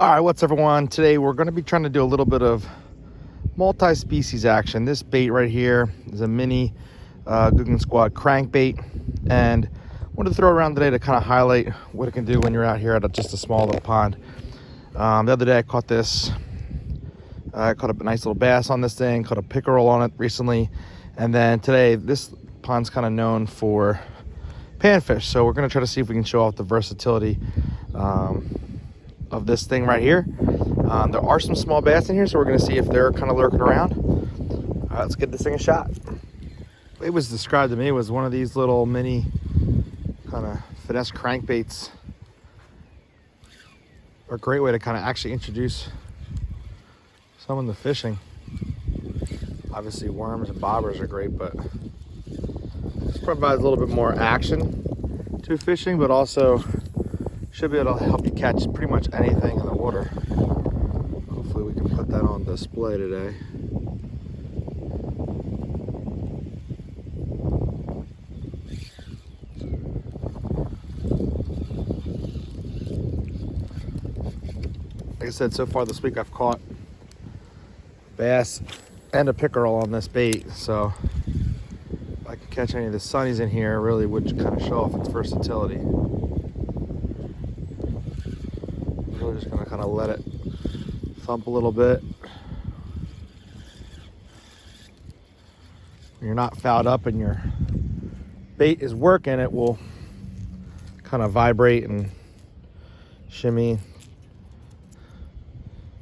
All right, what's everyone? Today we're going to be trying to do a little bit of multi-species action. This bait right here is a mini Googan Squad crankbait, and I wanted to throw it around today to kind of highlight what it can do when you're out here at just a small little pond. The other day I caught this. I caught up a nice little bass on this thing, caught a pickerel on it recently, and then today this pond's kind of known for panfish, so we're going to try to see if we can show off the versatility of this thing right here. There are some small bass in here, so we're going to see if they're kind of lurking around. All right, let's give this thing a shot. It was described to me as one of these little mini kind of finesse crankbaits. A great way to kind of actually introduce someone to fishing. Obviously worms and bobbers are great, but this provides a little bit more action to fishing, but also should be able to help you catch pretty much anything in the water. Hopefully we can put that on display today. Like I said, so far this week I've caught bass and a pickerel on this bait, so if I can catch any of the sunnies in here, it really would kind of show off its versatility. We're just going to kind of let it thump a little bit. When you're not fouled up and your bait is working, it will kind of vibrate and shimmy.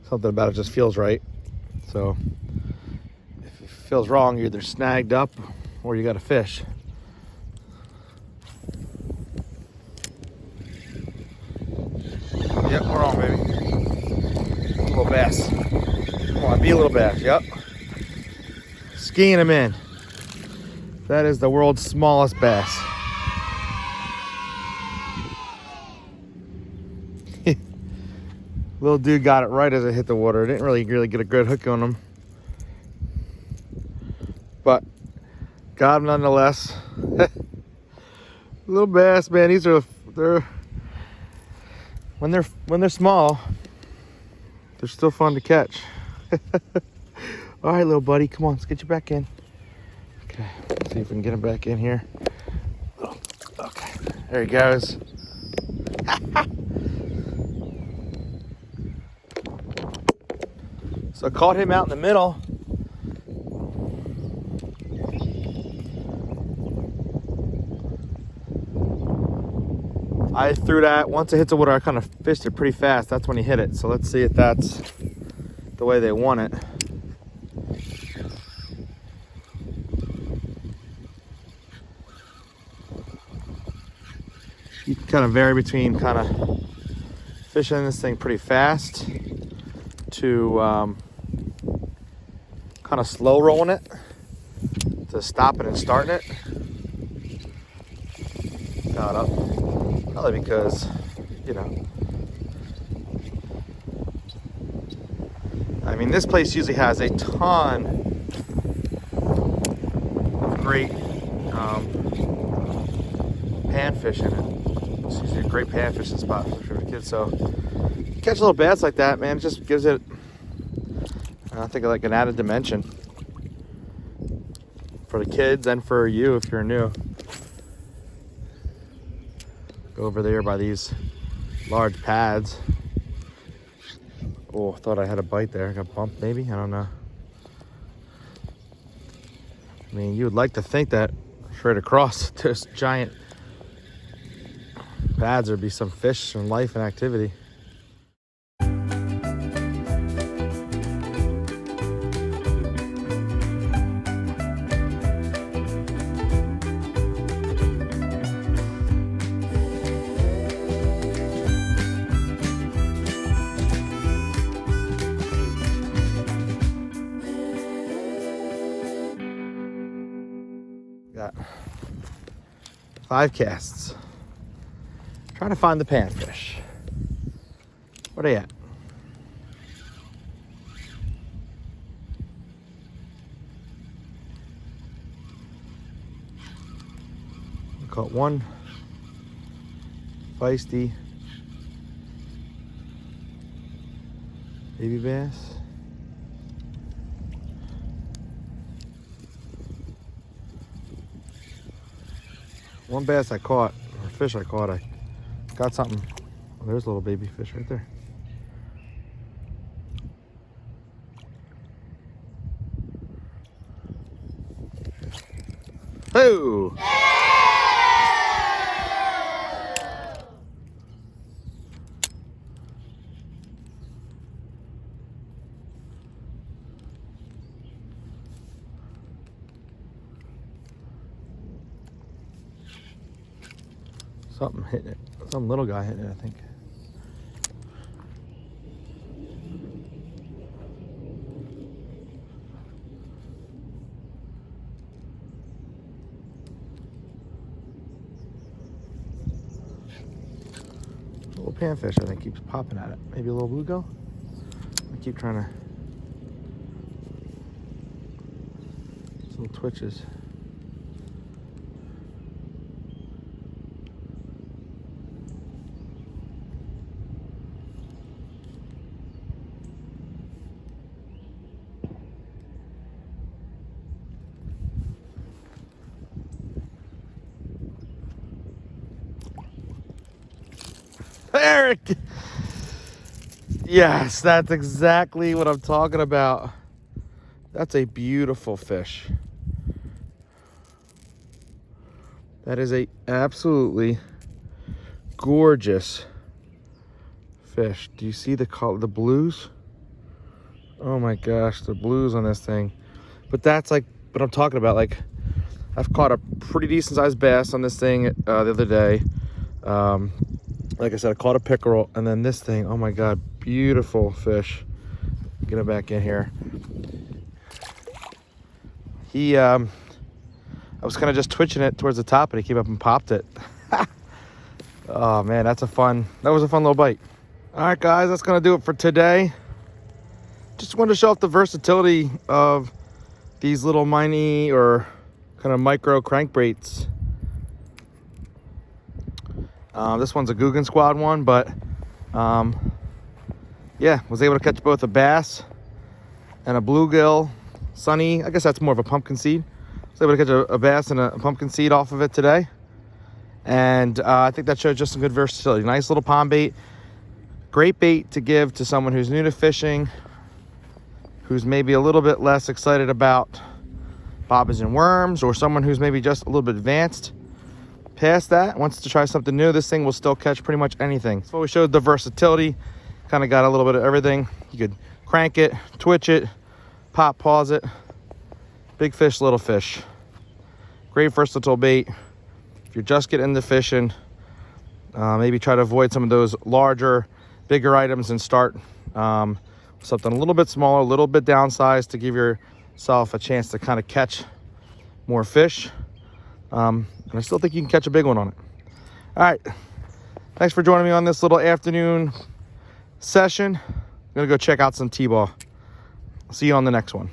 Something about it just feels right. So if it feels wrong, you're either snagged up or you got to fish. Yep, we're on, baby. A little bass. Come on, be a little bass. Yep. Skiing him in. That is the world's smallest bass. Little dude got it right as it hit the water. Didn't really get a good hook on him, but got him nonetheless. Little bass, man. These are when they're small, they're still fun to catch. All right, little buddy, come on, let's get you back in. Okay, let's see if we can get him back in here. Okay, there he goes. So I caught him out in the middle. I threw that, once it hits the water, I kind of fished it pretty fast. That's when he hit it. So let's see if that's the way they want it. You can kind of vary between kind of fishing this thing pretty fast to kind of slow rolling it, to stopping and starting it. Got up. Probably because, you know, I mean, this place usually has a ton of great panfish in it. It's usually a great pan fishing spot for the kids. So you catch little bass like that, man, it just gives it, I think, like an added dimension for the kids and for you if you're new. Go over there by these large pads. Oh, thought I had a bite there. Got bumped maybe, I don't know. I mean, you would like to think that straight across this giant pads there'd be some fish and life and activity. Got 5 casts. Trying to find the panfish. Where they at? Caught one feisty Baby bass. One bass I caught, or fish I caught, I got something. Oh, there's a little baby fish right there. Oh! Something hitting it. Some little guy hitting it, I think. A little panfish, I think, keeps popping at it. Maybe a little bluegill. I keep trying to. Some twitches. Eric! Yes, that's exactly what I'm talking about. That's a beautiful fish. That is a absolutely gorgeous fish. Do you see the color, the blues? Oh my gosh, the blues on this thing. But that's like what I'm talking about. Like, I've caught a pretty decent sized bass on this thing the other day. Like I said, I caught a pickerel, and then this thing, oh my God, beautiful fish. Get it back in here. I was kind of just twitching it towards the top, and he came up and popped it. Oh man, that was a fun little bite. All right, guys, that's gonna do it for today. Just wanted to show off the versatility of these little mini or kind of micro crankbaits. This one's a Googan Squad one, but yeah, was able to catch both a bass and a bluegill. Sunny, I guess that's more of a pumpkin seed. Was able to catch a bass and a pumpkin seed off of it today. And I think that showed just some good versatility. Nice little pond bait. Great bait to give to someone who's new to fishing, who's maybe a little bit less excited about bobbers and worms, or someone who's maybe just a little bit advanced past that, wants to try something new. This thing will still catch pretty much anything. So we showed the versatility, kind of got a little bit of everything. You could crank it, twitch it, pop, pause it. Big fish, little fish. Great versatile bait. If you're just getting into fishing, maybe try to avoid some of those larger, bigger items and start something a little bit smaller, a little bit downsized to give yourself a chance to kind of catch more fish. And I still think you can catch a big one on it. All right. Thanks for joining me on this little afternoon session. I'm going to go check out some T-ball. See you on the next one.